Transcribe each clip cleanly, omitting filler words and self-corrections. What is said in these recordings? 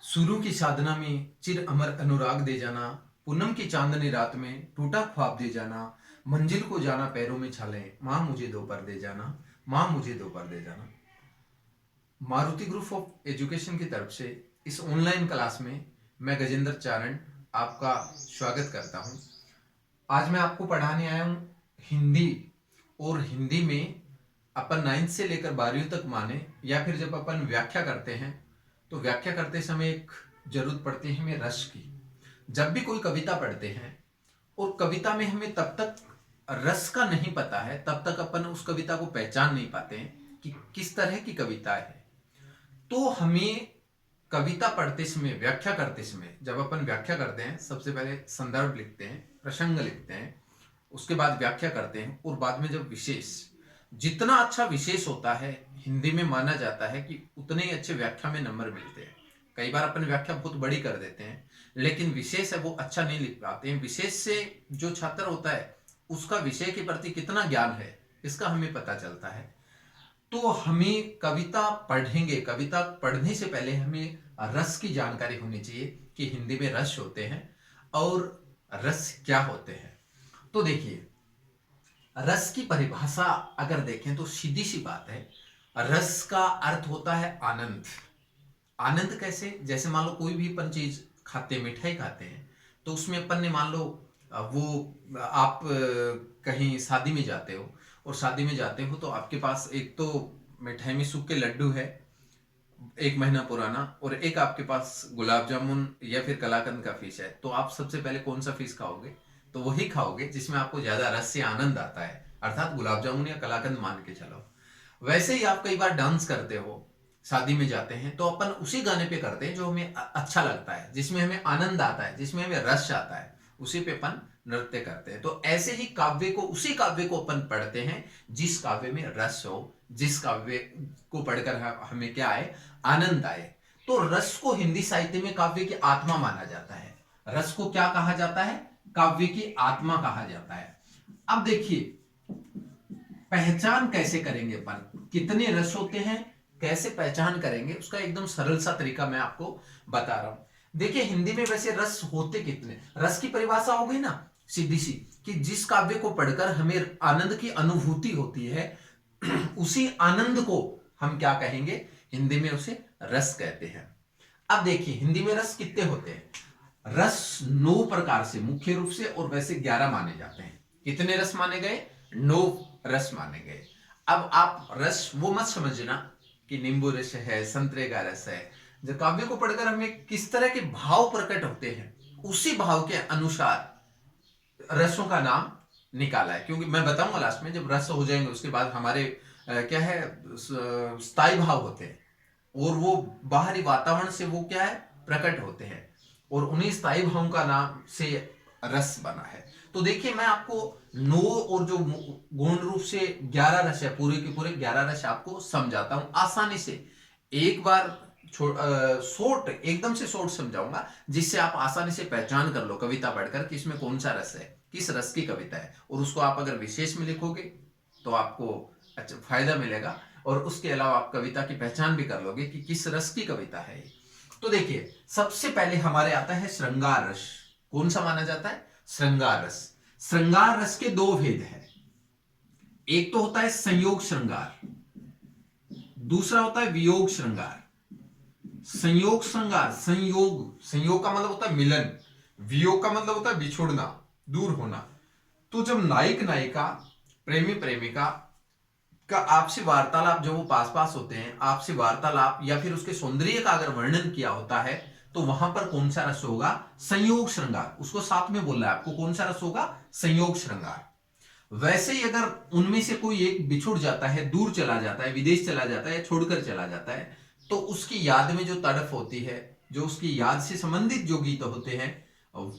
शुरू की साधना में चिर अमर अनुराग दे जाना, पूनम की चांदनी रात में टूटा ख्वाब दे जाना, मंजिल को जाना पैरों में छाले, माँ मुझे दो पर दे जाना, माँ मुझे दो पर दे जाना। मारुति ग्रुप ऑफ एजुकेशन की तरफ से इस ऑनलाइन क्लास में मैं गजेंद्र चारण आपका स्वागत करता हूँ। आज मैं आपको पढ़ाने आया हूँ हिंदी। और हिंदी में अपन 9th से लेकर 12वीं तक माने या फिर जब अपन व्याख्या करते हैं तो व्याख्या करते समय एक जरूरत पड़ती है हमें रस की। जब भी कोई कविता पढ़ते हैं और कविता में हमें तब तक रस का नहीं पता है तब तक अपन उस कविता को पहचान नहीं पाते हैं कि किस तरह की कविता है। तो हमें कविता पढ़ते समय, व्याख्या करते समय, जब अपन व्याख्या करते हैं सबसे पहले संदर्भ लिखते हैं, प्रसंग लिखते हैं, उसके बाद व्याख्या करते हैं और बाद में जब विशेष, जितना अच्छा विशेष होता है हिंदी में माना जाता है कि उतने ही अच्छे व्याख्या में नंबर मिलते हैं। कई बार अपन व्याख्या बहुत बड़ी कर देते हैं लेकिन विशेष है वो अच्छा नहीं लिख पाते हैं। विशेष से जो छात्र होता है उसका विषय के प्रति कितना ज्ञान है इसका हमें पता चलता है। तो हमें कविता पढ़ेंगे, कविता पढ़ने से पहले हमें रस की जानकारी होनी चाहिए कि हिंदी में रस होते हैं और रस क्या होते हैं। तो देखिए, रस की परिभाषा अगर देखें तो सीधी सी बात है, रस का अर्थ होता है आनंद। आनंद कैसे? जैसे मान लो कोई भी अपन चीज खाते, मिठाई खाते हैं तो उसमें अपन ने मान लो वो आप कहीं शादी में जाते हो और शादी में जाते हो तो आपके पास एक तो मिठाई में सूखे लड्डू है 1 महीना पुराना और एक आपके पास गुलाब जामुन या फिर कलाकंद का फिश है। तो आप सबसे पहले कौन सा फिश खाओगे? तो वही खाओगे जिसमें आपको ज्यादा रस से आनंद आता है, अर्थात गुलाब जामुन या कलाकंद मान के चलो। वैसे ही आप कई बार डांस करते हो, शादी में जाते हैं तो अपन उसी गाने पे करते हैं जो हमें अच्छा लगता है, जिसमें हमें आनंद आता है, जिसमें हमें रस आता है, उसी पे अपन नृत्य करते हैं। तो ऐसे ही काव्य को, उसी काव्य को अपन पढ़ते हैं जिस काव्य में रस हो, जिस काव्य को पढ़कर हमें क्या आए, आनंद आए। तो रस को हिंदी साहित्य में काव्य की आत्मा माना जाता है। रस को क्या कहा जाता है? काव्य की आत्मा कहा जाता है। अब देखिए, पहचान कैसे करेंगे अपन, कितने रस होते हैं, कैसे पहचान करेंगे, उसका एकदम सरल सा तरीका मैं आपको बता रहा हूं। देखिए, हिंदी में वैसे रस होते कितने, रस की परिभाषा हो गई ना सीधी सी, कि जिस काव्य को पढ़कर हमें आनंद की अनुभूति होती है उसी आनंद को हम क्या कहेंगे? हिंदी में उसे रस कहते हैं। अब देखिए, हिंदी में रस कितने होते हैं? रस 9 प्रकार से मुख्य रूप से, और वैसे 11 माने जाते हैं। कितने रस माने गए? 9 रस माने गए। अब आप रस वो मत समझना कि नींबू रस है, संतरे का रस है। जब काव्य को पढ़कर हमें किस तरह के भाव प्रकट होते हैं उसी भाव के अनुसार रसों का नाम निकाला है। क्योंकि मैं बताऊंगा लास्ट में, जब रस हो जाएंगे उसके बाद हमारे क्या है, स्थायी भाव होते हैं और वो बाहरी वातावरण से वो क्या है, प्रकट होते हैं, और उन्हीं स्थायी भावों का नाम से रस बना है। तो देखिए, मैं आपको 9 और जो गौण रूप से 11 रस है, पूरे के पूरे 11 रस आपको समझाता हूं आसानी से। एक बार शॉर्ट, एकदम से शॉर्ट समझाऊंगा जिससे आप आसानी से पहचान कर लो कविता पढ़कर कि इसमें कौन सा रस है, किस रस की कविता है। और उसको आप अगर विशेष में लिखोगे तो आपको अच्छा फायदा मिलेगा, और उसके अलावा आप कविता की पहचान भी कर लोगे कि किस रस की कविता है। तो देखिए, सबसे पहले हमारे आता है श्रृंगार रस। कौन सा माना जाता है? श्रृंगार रस। श्रृंगार रस के 2 भेद हैं। एक तो होता है संयोग श्रृंगार, दूसरा होता है वियोग श्रृंगार। संयोग श्रृंगार, संयोग, संयोग का मतलब होता है मिलन, वियोग का मतलब होता है बिछुड़ना, दूर होना। तो जब नायक नायिका, प्रेमी प्रेमिका का आपसे वार्तालाप, जो वो पास पास होते हैं, आपसे वार्तालाप या फिर उसके सौंदर्य का अगर वर्णन किया होता है तो वहां पर कौन सा रस होगा? संयोग श्रृंगार। उसको साथ में बोल रहा है आपको, कौन सा रस होगा? संयोग श्रृंगार। वैसे ही अगर उनमें से कोई एक बिछुड़ जाता है, दूर चला जाता है, विदेश चला जाता है, छोड़कर चला जाता है, तो उसकी याद में जो तड़फ होती है, जो उसकी याद से संबंधित जो गीत होते हैं,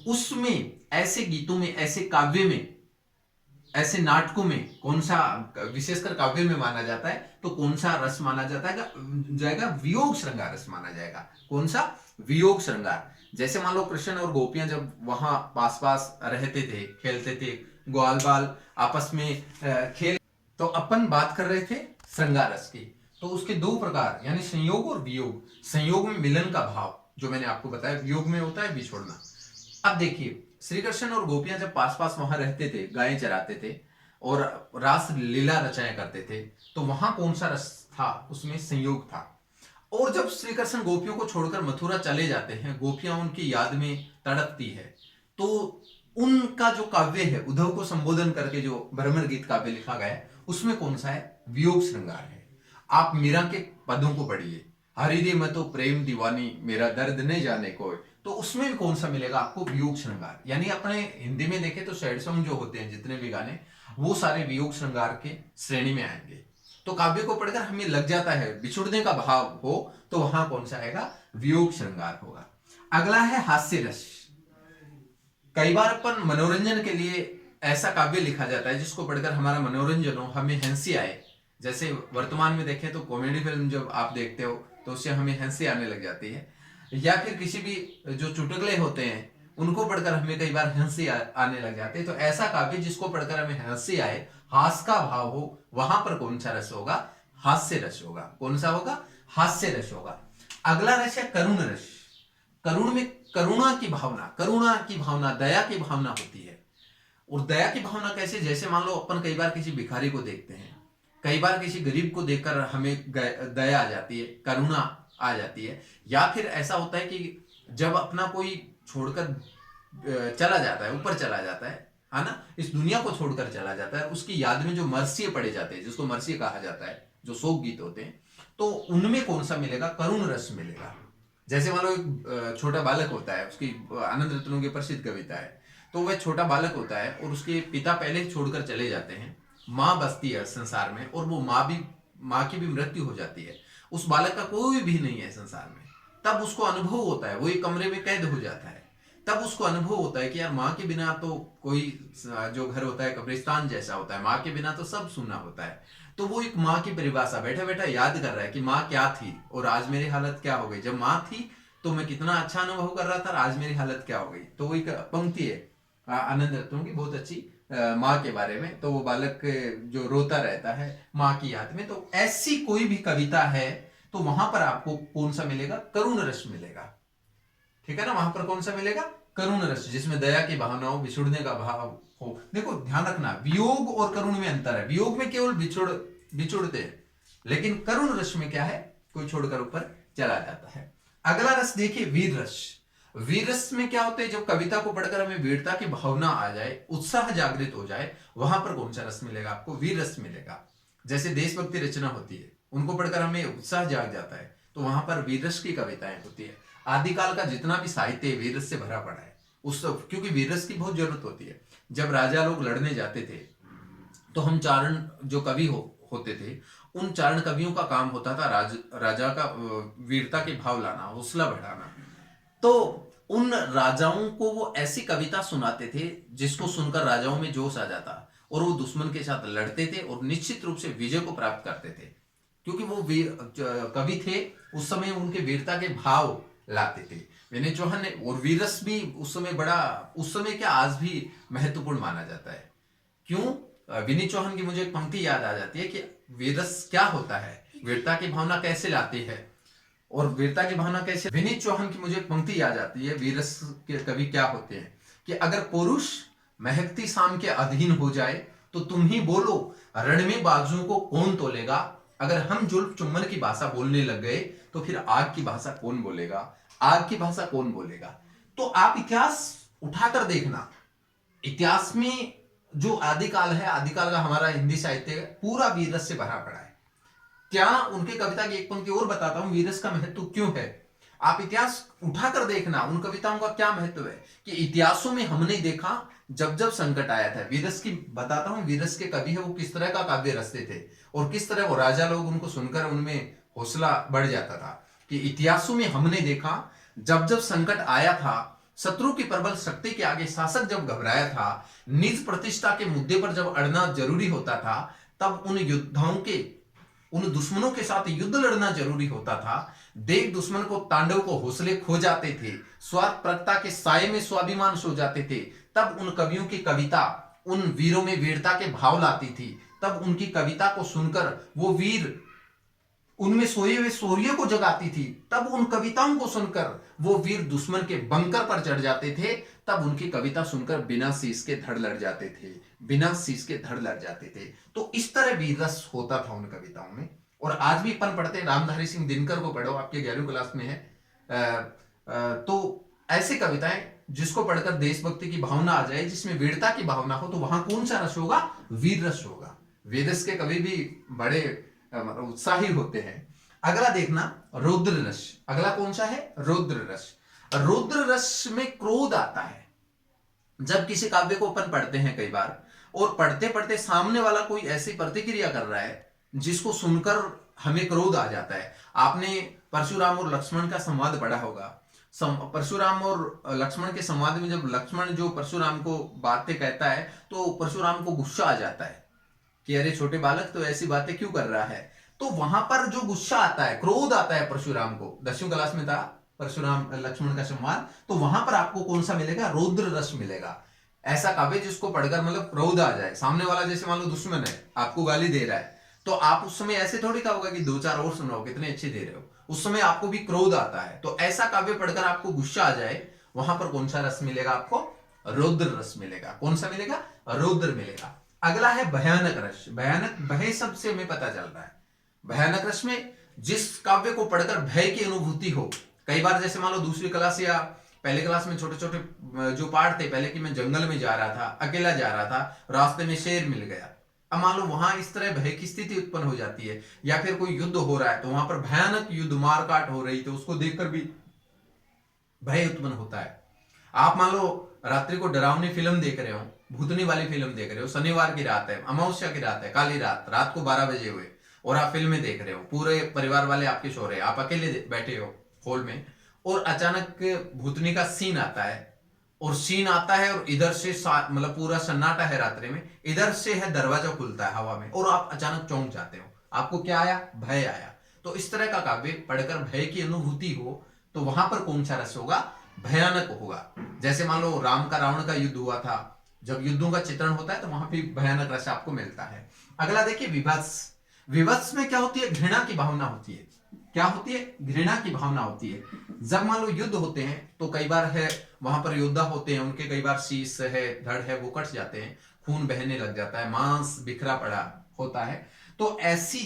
उसमें, ऐसे गीतों में, ऐसे काव्य में, ऐसे नाटकों में कौन सा, विशेषकर काव्य में माना जाता है तो कौन सा रस माना जाता है जाएगा? वियोग श्रृंगार रस माना जाएगा। कौन सा? वियोग श्रृंगार। जैसे मान लो कृष्ण और गोपियां जब वहां पास पास रहते थे, खेलते थे, ग्वाल बाल आपस में खेल, तो अपन बात कर रहे थे श्रृंगार रस की। तो उसके 2 प्रकार, यानी संयोग और वियोग। संयोग में मिलन का भाव, जो मैंने आपको बताया वियोग में होता है बिछोड़ना। अब देखिए, श्री कृष्ण और गोपियां जब पास पास वहां रहते थे, गायें चराते थे और रास लीला रचाया करते थे, तो वहां कौन सा रस था? उसमें संयोग था। और जब श्री कृष्ण गोपियों को छोड़कर मथुरा चले जाते हैं, गोपियां उनकी याद में तड़पती है, तो उनका जो काव्य है, उद्धव को संबोधन करके जो भ्रमर गीत काव्य लिखा गया है, उसमें कौन सा है? वियोग श्रृंगार है। आप मीरा के पदों को पढ़िए, हरिदे मैं तो प्रेम दीवानी, मेरा दर्द नहीं जाने कोई, तो उसमें भी कौन सा मिलेगा आपको? वियोग श्रृंगार। यानी अपने हिंदी में देखें तो सैड सॉन्ग जो होते हैं जितने भी गाने, वो सारे वियोग श्रृंगार के श्रेणी में आएंगे। तो काव्य को पढ़कर हमें लग जाता है बिछुड़ने का भाव हो, तो वहां कौन सा आएगा? वियोग श्रृंगार होगा। अगला है हास्य रस। कई बार अपन मनोरंजन के लिए ऐसा काव्य लिखा जाता है जिसको पढ़कर हमारा मनोरंजन हो, हमें हंसी आए। जैसे वर्तमान में देखें तो कॉमेडी फिल्म जब आप देखते हो तो उससे हमें हंसी आने लग जाती है, या फिर किसी भी जो चुटकुले होते हैं उनको पढ़कर हमें कई बार हंसी आने लग जाती है। तो ऐसा काव्य जिसको पढ़कर हमें हंसी आए, हास का भाव हो, वहां पर कौन सा रस होगा? हास्य रस होगा। कौन सा होगा? हास्य रस होगा। अगला रस है करुण रस। करुण में करुणा की भावना, दया की भावना होती है। और दया की भावना कैसे? जैसे मान लो अपन कई बार किसी भिखारी को देखते हैं, कई बार किसी गरीब को देखकर हमें दया आ जाती है, करुणा आ जाती है। या फिर ऐसा होता है कि जब अपना कोई छोड़कर चला जाता है, ऊपर चला जाता है ना, इस दुनिया को छोड़कर चला जाता है, उसकी याद में जो मरसिए पड़े जाते हैं, जिसको मरसिए कहा जाता है, जो शोक गीत होते हैं, तो उनमें कौन सा मिलेगा? करुण रस मिलेगा। जैसे मान लो एक छोटा बालक होता है, उसकी आनंद रत्नों की प्रसिद्ध कविता है, तो वह छोटा बालक होता है और उसके पिता पहले ही छोड़कर चले जाते हैं, माँ बसती है संसार में, और वो माँ की भी मृत्यु हो जाती है, उस बालक का कोई भी नहीं है संसार में। तब उसको अनुभव होता है, वो एक कमरे में कैद हो जाता है, तब उसको अनुभव होता है कि यार माँ के बिना तो कोई, जो घर होता है कब्रिस्तान जैसा होता है, माँ के बिना तो सब सुनना होता है। तो वो एक माँ की परिभाषा बैठा बैठा याद कर रहा है कि माँ क्या थी और आज मेरी हालत क्या हो गई। जब माँ थी तो मैं कितना अच्छा अनुभव कर रहा था, और आज मेरी हालत क्या हो गई। तो वो एक पंक्ति है आनंद रत्नों की बहुत अच्छी, माँ के बारे में। तो वो बालक जो रोता रहता है माँ की याद में, तो ऐसी कोई भी कविता है तो वहां पर आपको कौन सा मिलेगा? करुण रस मिलेगा। ठीक है ना, वहां पर कौन सा मिलेगा? करुण रस, जिसमें दया की भावना हो, बिछुड़ने का भाव हो। देखो ध्यान रखना, वियोग और करुण में अंतर है। वियोग में केवल बिछुड़ते हैं, लेकिन करुण रस में क्या है? कोई छोड़कर ऊपर चला जाता है। अगला रस देखिए, वीर रस। वीर रस में क्या होता है? जब कविता को पढ़कर हमें वीरता की भावना आ जाए, उत्साह जागृत हो जाए, वहां पर कौन सा रस मिलेगा आपको? वीर रस मिलेगा। जैसे देशभक्ति रचना होती है, उनको पढ़कर हमें उत्साह जाग जाता है, तो वहां पर वीर रस की कविताएं होती है। आदिकाल का जितना भी साहित्य है वीर रस से भरा पड़ा है, उस क्योंकि वीर रस की बहुत जरूरत होती है। जब राजा लोग लड़ने जाते थे, तो हम चारण जो कवि होते थे, उन चारण कवियों का काम होता था राजा का वीरता के भाव लाना, हौसला बढ़ाना। तो उन राजाओं को वो ऐसी कविता सुनाते थे जिसको सुनकर राजाओं में जोश आ जाता, और वो दुश्मन के साथ लड़ते थे और निश्चित रूप से विजय को प्राप्त करते थे, क्योंकि वो कवि थे, उस समय उनके वीरता के भाव लाते थे। विनय चौहान ने, और वीरस भी उस समय बड़ा, उस समय क्या आज भी महत्वपूर्ण माना जाता है। क्यों? विनय चौहान की मुझे एक पंक्ति याद आ जाती है कि वीरस क्या होता है, वीरता की भावना कैसे लाती है, और वीरता की भावना कैसे। विनीत चौहान की मुझे एक पंक्ति याद आती है, वीरस के कवि क्या होते हैं कि अगर पुरुष महकती शाम के अधीन हो जाए तो तुम ही बोलो, रण में बाजुओं को कौन तोलेगा। अगर हम जुल्फ चुम्बन की भाषा बोलने लग गए तो फिर आग की भाषा कौन बोलेगा, आग की भाषा कौन बोलेगा। तो आप इतिहास उठाकर देखना, इतिहास में जो आदिकाल है, आदिकाल का हमारा हिंदी साहित्य पूरा वीरस से भरा पड़ा है। क्या उनके कविता की एक पंक्ति और बताता हूं, वीरस का महत्व क्यों है। आप इतिहास उठाकर देखना, उन कविताओं का क्या महत्व है कि इतिहासों में हमने देखा जब जब संकट आया था। वीरस की बताता हूं, वीरस के कवि है वो किस तरह का काव्य रचते थे, और किस तरह वो राजा लोग उनको सुनकर उनमें हौसला बढ़ जाता था। कि इतिहासों में हमने देखा जब जब संकट आया था, शत्रु की प्रबल शक्ति के आगे शासक जब घबराया था, निज प्रतिष्ठा के मुद्दे पर जब अड़ना जरूरी होता था, तब उन दुश्मनों के साथ युद्ध लड़ना जरूरी होता था। देख दुश्मन को तांडव को हौसले खो जाते थे, स्वार्थ प्रगता के साये में स्वाभिमान सो जाते थे। तब उन कवियों की कविता उन वीरों में वीरता के भाव लाती थी। तब उनकी कविता को सुनकर वो वीर उनमें सोए हुए सूर्य को जगाती थी, तब उन कविताओं को सुनकर वो वीर दुश्मन के बंकर पर चढ़ जाते थे, तब उनकी कविता सुनकर बिना शीश के धड़ लड़ जाते थे, बिना शीश के धड़ लड़ जाते थे। तो इस तरह वीर रस होता था उन कविताओं में। और आज भी अपन पढ़ते हैं, रामधारी सिंह दिनकर को पढ़ो, आपके 11वीं क्लास में है। तो ऐसी कविताएं जिसको पढ़कर देशभक्ति की भावना आ जाए, जिसमें वीरता की भावना हो, तो वहां कौन सा रस होगा? वीर रस होगा। वीर रस के कवि भी बड़े उत्साही होते हैं। अगला देखना, रौद्र रस। अगला कौन सा है? रौद्र रस। रौद्र रस में क्रोध आता है। जब किसी काव्य को अपन पढ़ते हैं कई बार, और पढ़ते पढ़ते सामने वाला कोई ऐसी प्रतिक्रिया कर रहा है जिसको सुनकर हमें क्रोध आ जाता है। आपने परशुराम और लक्ष्मण का संवाद पढ़ा होगा। परशुराम और लक्ष्मण के संवाद में जब लक्ष्मण जो परशुराम को बातें कहता है, तो परशुराम को गुस्सा आ जाता है कि अरे छोटे बालक, तो ऐसी बातें क्यों कर रहा है। तो वहां पर जो गुस्सा आता है, क्रोध आता है परशुराम को, 10वीं क्लास में था परशुराम लक्ष्मण का संवाद, तो वहां पर आपको कौन सा मिलेगा? रौद्र रस मिलेगा। ऐसा काव्य जिसको पढ़कर मतलब क्रोध आ जाए। सामने वाला जैसे मान लो दुश्मन है, आपको गाली दे रहा है, तो आप उस समय ऐसे थोड़ी कहोगे कि 2-4 और सुनाओ, कितने अच्छे दे रहे हो। उस समय आपको भी क्रोध आता है। तो ऐसा काव्य पढ़कर आपको गुस्सा आ जाए, वहां पर कौन सा रस मिलेगा आपको? रौद्र रस मिलेगा। कौन सा मिलेगा? रौद्र मिलेगा। अगला है भयानक रस। भयानक, भय शब्द से हमें पता चल रहा है। भयानक रस में जिस काव्य को पढ़कर भय की अनुभूति हो। कई बार जैसे मान लो 2वीं क्लास या पहले क्लास में छोटे छोटे जो पाठ थे, पहले कि मैं जंगल में जा रहा था, अकेला जा रहा था, रास्ते में शेर मिल गया। अब मान लो वहां इस तरह भय की स्थिति उत्पन्न हो जाती है, या फिर कोई युद्ध हो रहा है तो वहां पर भयानक युद्ध, मारकाट हो रही, तो उसको देखकर भी भय उत्पन्न होता है। आप मान लो रात्रि को डरावनी फिल्म देख रहे हो, भूतनी वाली फिल्म देख रहे हो, शनिवार की रात है, अमावस्या की रात है, काली रात, रात को 12 बजे हुए, और आप फिल्में देख रहे हो, पूरे परिवार वाले आपके सो रहे हैं, आप अकेले बैठे हो हॉल में, और अचानक भूतनी का सीन आता है, और सीन आता है और इधर से मतलब पूरा सन्नाटा है रात्रि में, इधर से है दरवाजा खुलता है हवा में, और आप अचानक चौंक जाते हो। आपको क्या आया? भय आया। तो इस तरह का काव्य पढ़कर भय की अनुभूति हो, तो वहां पर कौन सा रस होगा? भयानक होगा। जैसे मान लो राम का रावण का युद्ध हुआ था, जब युद्धों का चित्रण होता है तो वहां भी भयानक रस आपको मिलता है। अगला देखिए, विभत्स। विभत्स में क्या होती है? घृणा की भावना होती है। क्या होती है? घृणा की भावना होती है। जब मान लो युद्ध होते हैं तो कई बार है वहां पर योद्धा होते हैं, उनके कई बार शीश है, धड़ है, वो कट जाते हैं, खून बहने लग जाता है, मांस बिखरा पड़ा होता है। तो ऐसी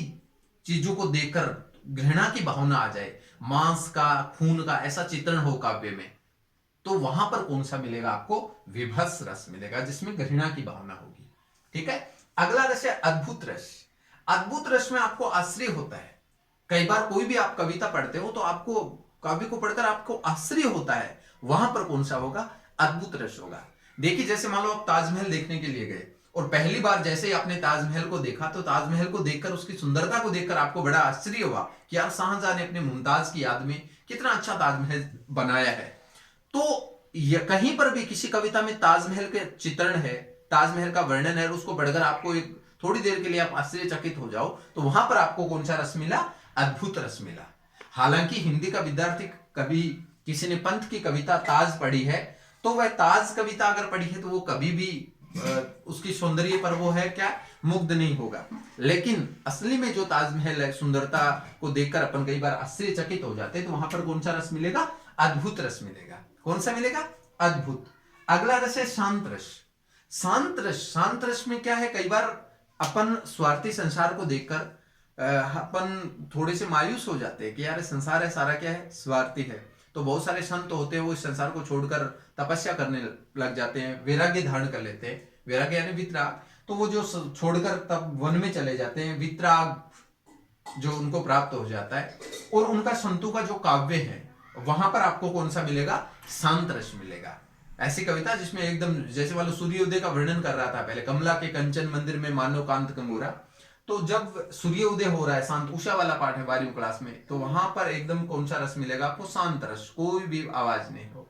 चीजों को देखकर घृणा की भावना आ जाए, मांस का, खून का ऐसा चित्रण हो काव्य में, तो वहां पर कौन सा मिलेगा आपको? विभत्स रस मिलेगा, जिसमें घृणा की भावना होगी। ठीक है। अगला रस है अद्भुत रस। अद्भुत रस में आपको आश्चर्य होता है। कई बार कोई भी आप कविता पढ़ते हो तो आपको काव्य को पढ़कर आपको आश्चर्य होता है, वहां पर कौन सा होगा? अद्भुत रस होगा। देखिए जैसे मान लो आप ताजमहल देखने के लिए गए, और पहली बार जैसे ही आपने ताजमहल को देखा, तो ताजमहल को देखकर, उसकी सुंदरता को देखकर आपको बड़ा आश्चर्य हुआ कि यार शाहजहां ने अपने मुमताज की याद में कितना अच्छा ताजमहल बनाया है। तो कहीं पर भी किसी कविता में ताजमहल के चित्रण है, ताजमहल का वर्णन है, और उसको पढ़कर आपको एक थोड़ी देर के लिए आप आश्चर्यचकित हो जाओ, तो वहां पर आपको कौन सा रस मिला? अद्भुत रस मिला। हालांकि हिंदी का विद्यार्थी, कभी किसी ने पंत की कविता ताज पढ़ी है, तो वह ताज कविता अगर पढ़ी है तो वो कभी भी उसकी सौंदर्य पर वो है क्या, मुग्ध नहीं होगा। लेकिन असली में जो ताजमहल है, सुंदरता को देखकर अपन कई बार आश्चर्यचकित हो जाते हैं, तो वहां पर कौन सा रस मिलेगा? अद्भुत रस मिलेगा। कौन सा मिलेगा? अद्भुत। अगला रस है शांत रस। शांत रस, शांत रस में क्या है, कई बार अपन स्वार्थी संसार को देखकर अपन थोड़े से मायूस हो जाते हैं कि यार संसार है, सारा क्या है, स्वार्थी है। तो बहुत सारे संत होते हैं, वो इस संसार को छोड़कर तपस्या करने लग जाते हैं, वैराग्य धारण कर लेते हैं। वैराग्य यानी वितराग। तो वो जो छोड़कर तब वन में चले जाते हैं, वितराग जो उनको प्राप्त हो जाता है, और उनका संतों का जो काव्य है, वहां पर आपको कौन सा मिलेगा? शांत रस मिलेगा। ऐसी कविता जिसमें एकदम, जैसे वाले सूर्योदय का वर्णन कर रहा था पहले, कमला के कंचन मंदिर में मानो कांत कंगूरा, तो जब सूर्योदय हो रहा है, शांत, उषा वाला पाठ है 12वीं क्लास में, तो वहां पर एकदम कौन सा रस मिलेगा आपको? शांत रस, कोई भी आवाज नहीं हो।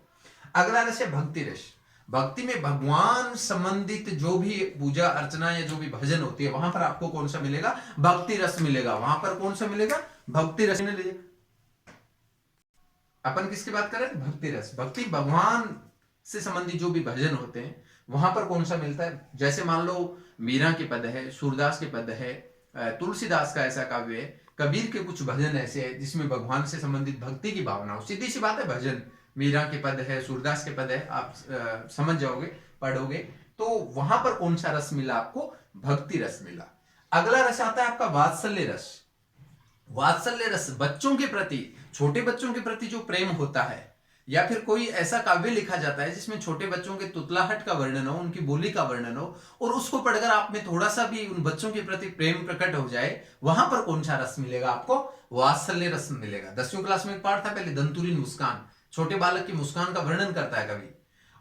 अगला रस है भक्ति रस। भक्ति में भगवान संबंधित जो भी पूजा अर्चना या जो भी भजन होती है, वहां पर आपको कौन सा मिलेगा? भक्ति रस मिलेगा। वहां पर कौन सा मिलेगा? भक्ति रस मिलेगा। अपन किसकी बात कर रहे हैं? भक्ति रस। भक्ति, भगवान से संबंधित जो भी भजन होते हैं, वहां पर कौन सा मिलता है? जैसे मान लो मीरा के पद है, सूरदास के पद है, तुलसीदास का ऐसा काव्य है, कबीर के कुछ भजन ऐसे हैं जिसमें भगवान से संबंधित भक्ति की भावना हो। सीधी सी बात है, भजन मीरा के पद है, सूरदास के पद है, आप समझ जाओगे पढ़ोगे तो वहां पर कौन सा रस मिला आपको? भक्ति रस मिला। अगला रस आता है आपका वात्सल्य रस। वात्सल्य रस बच्चों के प्रति, छोटे बच्चों के प्रति जो प्रेम होता है, या फिर कोई ऐसा काव्य लिखा जाता है जिसमें छोटे बच्चों के तुतलाहट का वर्णन हो, उनकी बोली का वर्णन हो, और उसको पढ़कर आप में थोड़ा सा भी उन बच्चों के प्रति प्रेम प्रकट हो जाए, वहां पर कौन सा रस मिलेगा आपको? वात्सल्य रस मिलेगा। 10वीं क्लास में एक पाठ था पहले, दंतुरीन मुस्कान, छोटे बालक की मुस्कान का वर्णन करता है कवि।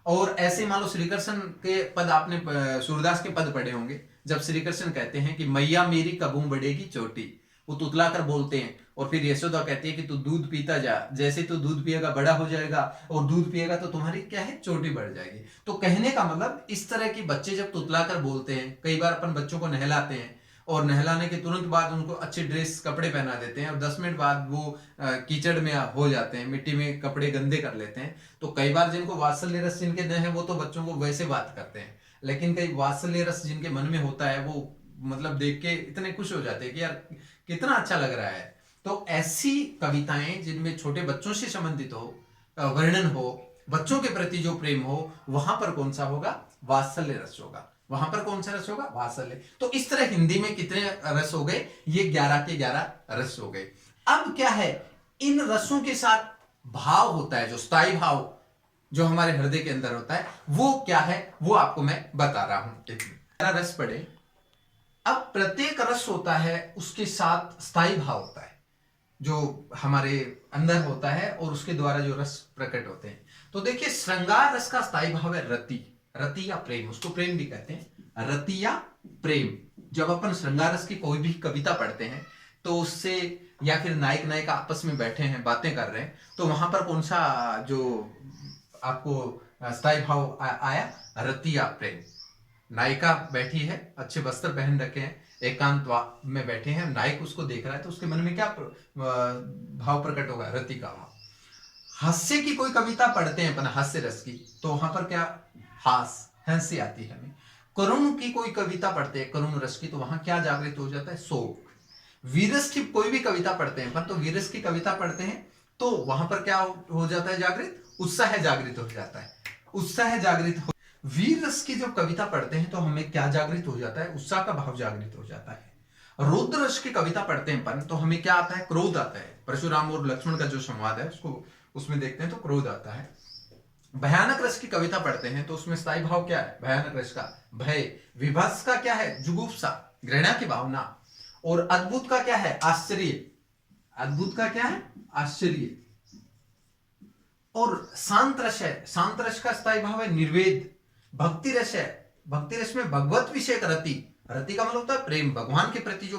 और ऐसे मान लो श्री कृष्ण के पद, आपने सूरदास के पद पढ़े होंगे, जब श्री कृष्ण कहते हैं कि मैया मेरी कबू बढ़ेगी चोटी, वो तुतला कर बोलते हैं, और फिर यशोदा कहती है कि तू दूध पीता जा, जैसे तू दूध पिएगा बड़ा हो जाएगा, और दूध पिएगा तो तुम्हारी क्या है? चोटी बढ़ जाएगी। तो कहने का मतलब इस तरह की बच्चे जब तुतला कर बोलते हैं, कई बार अपन बच्चों को नहलाते हैं और नहलाने के तुरंत बाद उनको अच्छे ड्रेस कपड़े पहना देते हैं, और 10 मिनट बाद वो कीचड़ में हो जाते हैं, मिट्टी में कपड़े गंदे कर लेते हैं। तो कई बार जिनको वात्सल्य रस जिनके न है वो तो बच्चों को वैसे बात करते हैं, लेकिन कई वात्सल्य रस जिनके मन में होता है वो मतलब देख के इतने खुश हो जाते हैं कि यार कितना अच्छा लग रहा है। तो ऐसी कविताएं जिनमें छोटे बच्चों से संबंधित हो, वर्णन हो, बच्चों के प्रति जो प्रेम हो, वहां पर कौन सा होगा? वात्सल्य रस होगा। वहां पर कौन सा रस होगा? वात्सल्य। तो इस तरह हिंदी में कितने रस हो गए? ये 11 के 11 रस हो गए। अब क्या है, इन रसों के साथ भाव होता है, जो स्थायी भाव जो हमारे हृदय के अंदर होता है, वो क्या है वो आपको मैं बता रहा हूं। रस पढ़े। अब प्रत्येक रस होता है उसके साथ स्थायी भाव होता है जो हमारे अंदर होता है, और उसके द्वारा जो रस प्रकट होते हैं। तो देखिए, श्रृंगार रस का स्थायी भाव है रति, रति या प्रेम, उसको प्रेम भी कहते हैं, रति या प्रेम। जब अपन श्रृंगार रस की कोई भी कविता पढ़ते हैं तो उससे, या फिर नायक नायिका आपस में बैठे हैं बातें कर रहे हैं, तो वहां पर कौन सा जो आपको स्थायी भाव आया? रति या प्रेम। नायिका बैठी है, अच्छे वस्त्र पहन रखे हैं, एकांत में बैठे हैं, नायक उसको देख रहा है, तो उसके मन में क्या भाव प्रकट होगा? रति का भाव। हास्य की कोई कविता पढ़ते हैं अपन, हास्य रस की, तो वहां पर क्या? हंसी आती है हमें। करुण की कोई कविता पढ़ते हैं, करुण रस की, तो वहां क्या जागृत हो जाता है? शोक। वीरस की कोई भी कविता पढ़ते हैं अपन, तो वीरस की कविता पढ़ते हैं तो वहां पर क्या हो जाता है? जागृत, उत्साह जागृत हो जाता है, उत्साह जागृत हो। वीर रस की जब कविता पढ़ते हैं तो हमें क्या जागृत हो जाता है? उत्साह का भाव जागृत हो जाता है। रौद्र रस की कविता पढ़ते हैं अपन तो हमें क्या आता है? क्रोध आता है। परशुराम और लक्ष्मण का जो संवाद है उसको उसमें देखते हैं तो क्रोध आता है। भयानक रस की कविता पढ़ते हैं तो उसमें स्थायी भाव क्या है? भयानक रस का भय। विभत्स का क्या है? जुगुप्सा, घृणा की भावना। और अद्भुत का क्या है? आश्चर्य। अद्भुत का क्या है? आश्चर्य। और शांत रस है, शांत रस का स्थायी भाव है निर्वेद। भक्ति रस है, भक्ति रस में भगवत विषय रति, रति का मतलब होता है प्रेम, भगवान के प्रति जो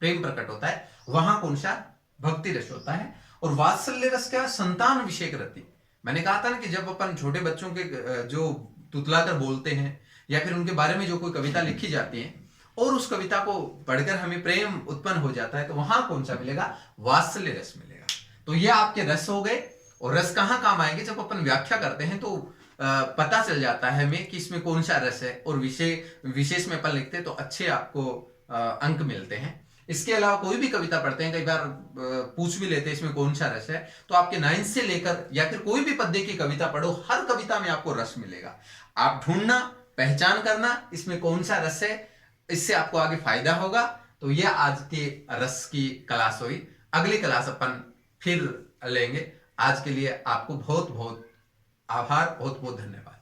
प्रेम प्रकट होता है वहां कौन सा? भक्ति रस होता है। और वात्सल्य रस क्या? संतान विषय रति। मैंने कहा था ना कि जब अपन छोटे बच्चों के जो तुतला कर बोलते हैं, या फिर उनके बारे में जो कोई कविता लिखी जाती है और उस कविता को पढ़कर हमें प्रेम उत्पन्न हो जाता है, तो वहां कौन सा मिलेगा? वात्सल्य रस मिलेगा। तो ये आपके रस हो गए। और रस कहाँ काम आएंगे? जब अपन व्याख्या करते हैं तो पता चल जाता है हमें कि इसमें कौन सा रस है, और विशेष में अपन लिखते हैं तो अच्छे आपको अंक मिलते हैं। इसके अलावा कोई भी कविता पढ़ते हैं, कई बार पूछ भी लेते हैं इसमें कौन सा रस है, तो आपके 9 से लेकर या फिर कोई भी पद्य की कविता पढ़ो, हर कविता में आपको रस मिलेगा। आप ढूंढना, पहचान करना इसमें कौन सा रस है, इससे आपको आगे फायदा होगा। तो यह आज के रस की क्लास हुई। अगली क्लास अपन फिर लेंगे। आज के लिए आपको बहुत बहुत आभार, बहुत बहुत धन्यवाद।